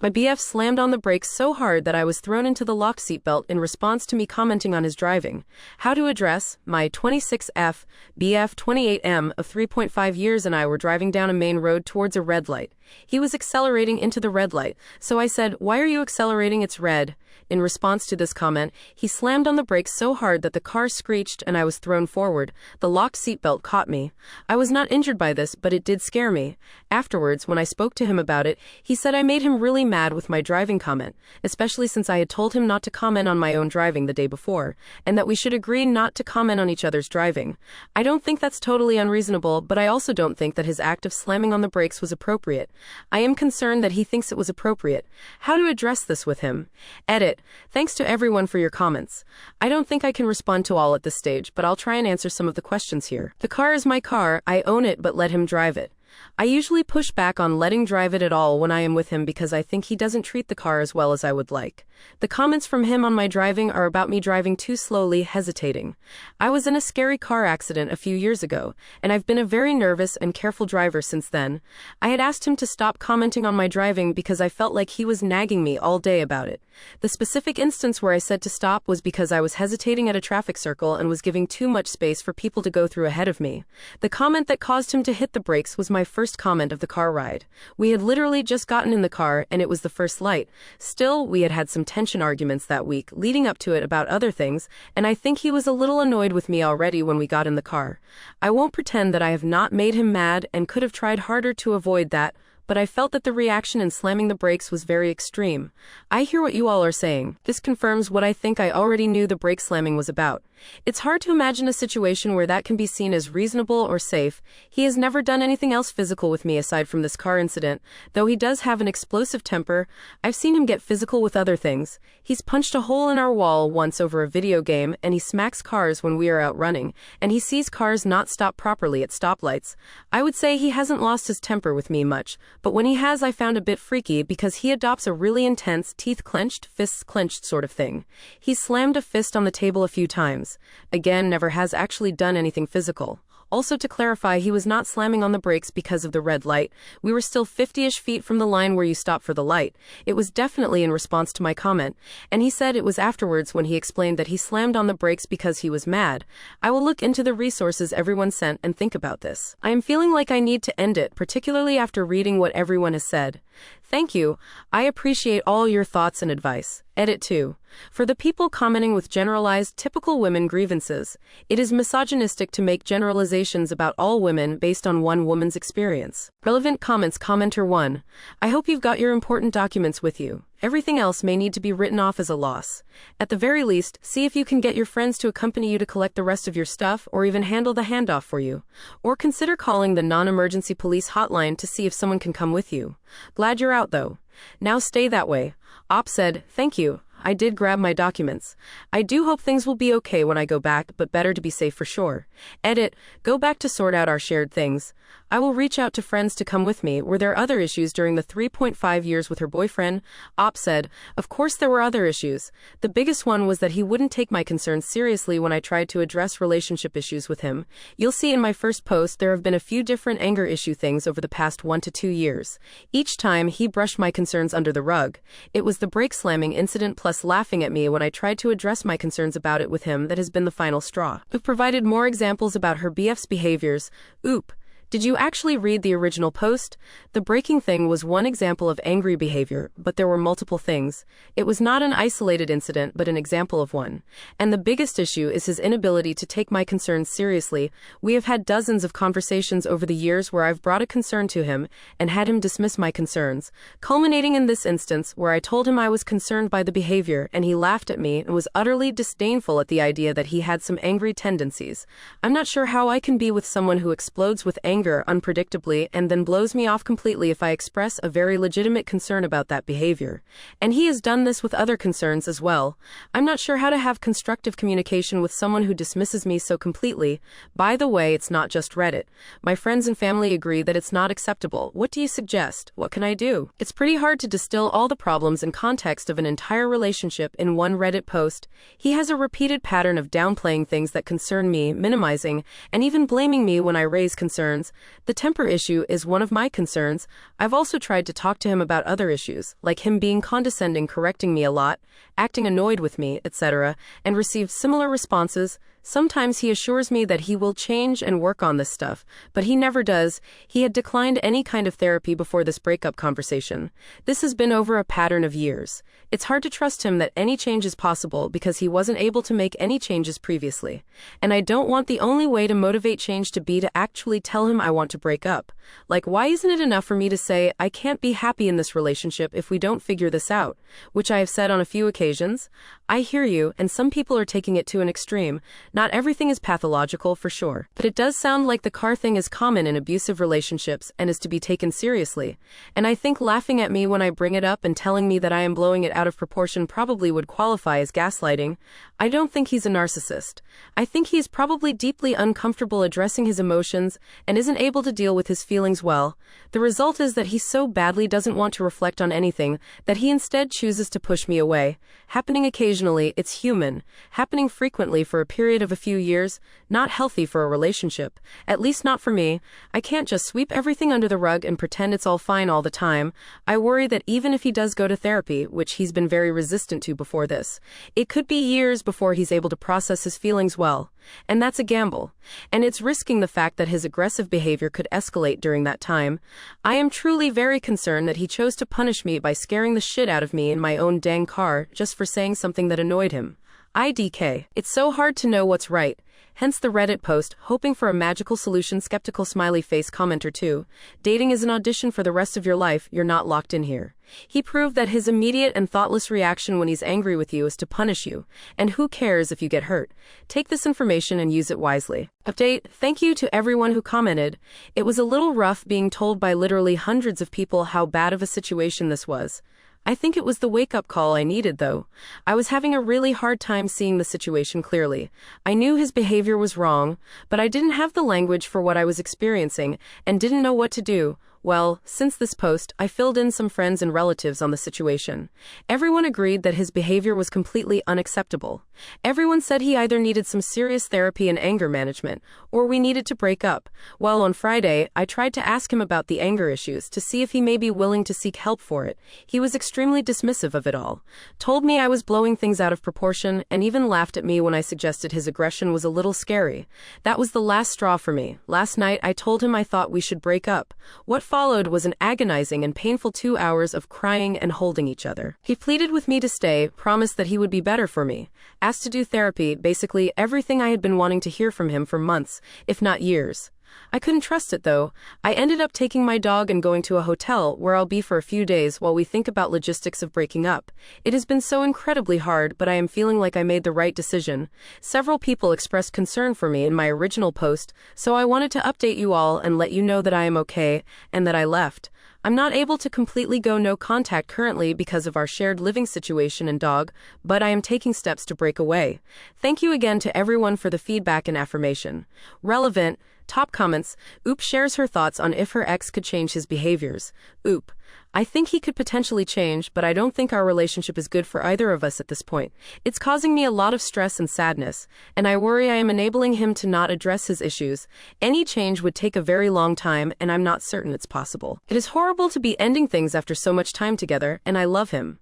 My BF slammed on the brakes so hard that I was thrown into the locked seatbelt in response to me commenting on his driving. How to address: my 26F, BF 28M of 3.5 years and I were driving down a main road towards a red light. He was accelerating into the red light, so I said, "Why are you accelerating? It's red." In response to this comment, he slammed on the brakes so hard that the car screeched and I was thrown forward. The locked seatbelt caught me. I was not injured by this, but it did scare me. Afterwards, when I spoke to him about it, he said I made him really mad with my driving comment, especially since I had told him not to comment on my own driving the day before, and that we should agree not to comment on each other's driving. I don't think that's totally unreasonable, but I also don't think that his act of slamming on the brakes was appropriate. I am concerned that he thinks it was appropriate. How to address this with him? Edit. Thanks to everyone for your comments. I don't think I can respond to all at this stage, but I'll try and answer some of the questions here. The car is my car, I own it but let him drive it. I usually push back on letting drive it at all when I am with him because I think he doesn't treat the car as well as I would like. The comments from him on my driving are about me driving too slowly, hesitating. I was in a scary car accident a few years ago, and I've been a very nervous and careful driver since then. I had asked him to stop commenting on my driving because I felt like he was nagging me all day about it. The specific instance where I said to stop was because I was hesitating at a traffic circle and was giving too much space for people to go through ahead of me. The comment that caused him to hit the brakes was my first comment of the car ride. We had literally just gotten in the car and it was the first light. Still, we had had some tension arguments that week leading up to it about other things, and I think he was a little annoyed with me already when we got in the car. I won't pretend that I have not made him mad and could have tried harder to avoid that, but I felt that the reaction in slamming the brakes was very extreme. I hear what you all are saying. This confirms what I think I already knew the brake slamming was about. It's hard to imagine a situation where that can be seen as reasonable or safe. He has never done anything else physical with me aside from this car incident, though he does have an explosive temper. I've seen him get physical with other things. He's punched a hole in our wall once over a video game, and he smacks cars when we are out running, and he sees cars not stop properly at stoplights. I would say he hasn't lost his temper with me much, but when he has, I found a bit freaky because he adopts a really intense, teeth clenched, fists clenched sort of thing. He's slammed a fist on the table a few times. Again, never has actually done anything physical. Also, to clarify, he was not slamming on the brakes because of the red light. We were still 50-ish feet from the line where you stop for the light. It was definitely in response to my comment, and he said it was afterwards when he explained that he slammed on the brakes because he was mad. I will look into the resources everyone sent and think about this. I am feeling like I need to end it, particularly after reading what everyone has said. Thank you. I appreciate all your thoughts and advice. Edit 2. For the people commenting with generalized, typical women grievances, it is misogynistic to make generalizations about all women based on one woman's experience. Relevant comments. Commenter 1. I hope you've got your important documents with you. Everything else may need to be written off as a loss. At the very least, see if you can get your friends to accompany you to collect the rest of your stuff or even handle the handoff for you. Or consider calling the non-emergency police hotline to see if someone can come with you. Glad you're out though. Now stay that way. Op said, thank you. I did grab my documents. I do hope things will be okay when I go back, but better to be safe for sure. Edit. Go back to sort out our shared things. I will reach out to friends to come with me. Were there other issues during the 3.5 years with her boyfriend? Op said, of course there were other issues. The biggest one was that he wouldn't take my concerns seriously when I tried to address relationship issues with him. You'll see in my first post there have been a few different anger issue things over the past 1 to 2 years. Each time he brushed my concerns under the rug. It was the brake slamming incident plus laughing at me when I tried to address my concerns about it with him that has been the final straw. We've provided more examples about her BF's behaviors. Oop. Did you actually read the original post? The braking thing was one example of angry behavior, but there were multiple things. It was not an isolated incident, but an example of one. And the biggest issue is his inability to take my concerns seriously. We have had dozens of conversations over the years where I've brought a concern to him and had him dismiss my concerns, culminating in this instance where I told him I was concerned by the behavior and he laughed at me and was utterly disdainful at the idea that he had some angry tendencies. I'm not sure how I can be with someone who explodes with anger unpredictably and then blows me off completely if I express a very legitimate concern about that behavior. And he has done this with other concerns as well. I'm not sure how to have constructive communication with someone who dismisses me so completely. By the way, it's not just Reddit. My friends and family agree that it's not acceptable. What do you suggest? What can I do? It's pretty hard to distill all the problems and context of an entire relationship in one Reddit post. He has a repeated pattern of downplaying things that concern me, minimizing, and even blaming me when I raise concerns. concerns. The temper issue is one of my concerns. I've also tried to talk to him about other issues, like him being condescending, correcting me a lot, acting annoyed with me, etc., and received similar responses. Sometimes he assures me that he will change and work on this stuff, but he never does. He had declined any kind of therapy before this breakup conversation. This has been over a pattern of years. It's hard to trust him that any change is possible because he wasn't able to make any changes previously. And I don't want the only way to motivate change to be to actually tell him I want to break up. Like, why isn't it enough for me to say, I can't be happy in this relationship if we don't figure this out, which I have said on a few occasions? I hear you, and some people are taking it to an extreme. Not everything is pathological, for sure. But it does sound like the car thing is common in abusive relationships and is to be taken seriously. And I think laughing at me when I bring it up and telling me that I am blowing it out of proportion probably would qualify as gaslighting. I don't think he's a narcissist. I think he's probably deeply uncomfortable addressing his emotions and isn't able to deal with his feelings well. The result is that he so badly doesn't want to reflect on anything that he instead chooses to push me away. Happening occasionally, it's human. Happening frequently for a period of a few years, not healthy for a relationship. At least not for me. I can't just sweep everything under the rug and pretend it's all fine all the time. I worry that even if he does go to therapy, which he's been very resistant to before this, it could be years before he's able to process his feelings well. And that's a gamble. And it's risking the fact that his aggressive behavior could escalate during that time. I am truly very concerned that he chose to punish me by scaring the shit out of me in my own dang car just for saying something that annoyed him. IDK. It's so hard to know what's right. Hence the Reddit post, hoping for a magical solution, skeptical smiley face commenter 2. Dating is an audition for the rest of your life, you're not locked in here. He proved that his immediate and thoughtless reaction when he's angry with you is to punish you. And who cares if you get hurt? Take this information and use it wisely. Update, thank you to everyone who commented. It was a little rough being told by literally hundreds of people how bad of a situation this was. I think it was the wake-up call I needed, though. I was having a really hard time seeing the situation clearly. I knew his behavior was wrong, but I didn't have the language for what I was experiencing and didn't know what to do. Well, since this post, I filled in some friends and relatives on the situation. Everyone agreed that his behavior was completely unacceptable. Everyone said he either needed some serious therapy and anger management, or we needed to break up. Well, on Friday, I tried to ask him about the anger issues to see if he may be willing to seek help for it. He was extremely dismissive of it all. Told me I was blowing things out of proportion, and even laughed at me when I suggested his aggression was a little scary. That was the last straw for me. Last night, I told him I thought we should break up. What followed was an agonizing and painful 2 hours of crying and holding each other. He pleaded with me to stay, promised that he would be better for me, asked to do therapy, basically everything I had been wanting to hear from him for months, if not years. I couldn't trust it, though. I ended up taking my dog and going to a hotel where I'll be for a few days while we think about logistics of breaking up. It has been so incredibly hard, but I am feeling like I made the right decision. Several people expressed concern for me in my original post, so I wanted to update you all and let you know that I am okay and that I left. I'm not able to completely go no contact currently because of our shared living situation and dog, but I am taking steps to break away. Thank you again to everyone for the feedback and affirmation. Relevant. Top comments. Oop shares her thoughts on if her ex could change his behaviors. Oop. I think he could potentially change, but I don't think our relationship is good for either of us at this point. It's causing me a lot of stress and sadness, and I worry I am enabling him to not address his issues. Any change would take a very long time, and I'm not certain it's possible. It is horrible to be ending things after so much time together, and I love him.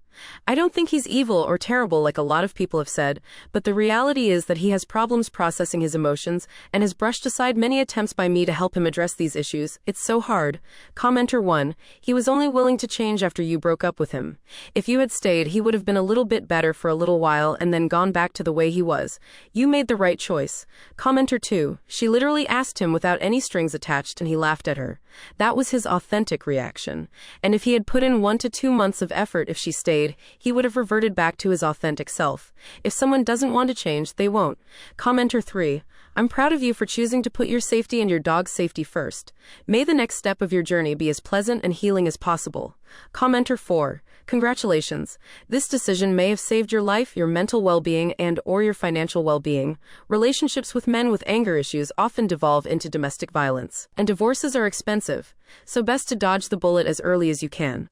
I don't think he's evil or terrible like a lot of people have said, but the reality is that he has problems processing his emotions and has brushed aside many attempts by me to help him address these issues. It's so hard. Commenter 1. He was only willing to change after you broke up with him. If you had stayed, he would have been a little bit better for a little while and then gone back to the way he was. You made the right choice. Commenter 2. She literally asked him without any strings attached and he laughed at her. That was his authentic reaction. And if he had put in 1 to 2 months of effort if she stayed, he would have reverted back to his authentic self. If someone doesn't want to change, they won't. Commenter 3. I'm proud of you for choosing to put your safety and your dog's safety first. May the next step of your journey be as pleasant and healing as possible. Commenter 4. Congratulations. This decision may have saved your life, your mental well-being, and/or your financial well-being. Relationships with men with anger issues often devolve into domestic violence, and divorces are expensive, so best to dodge the bullet as early as you can.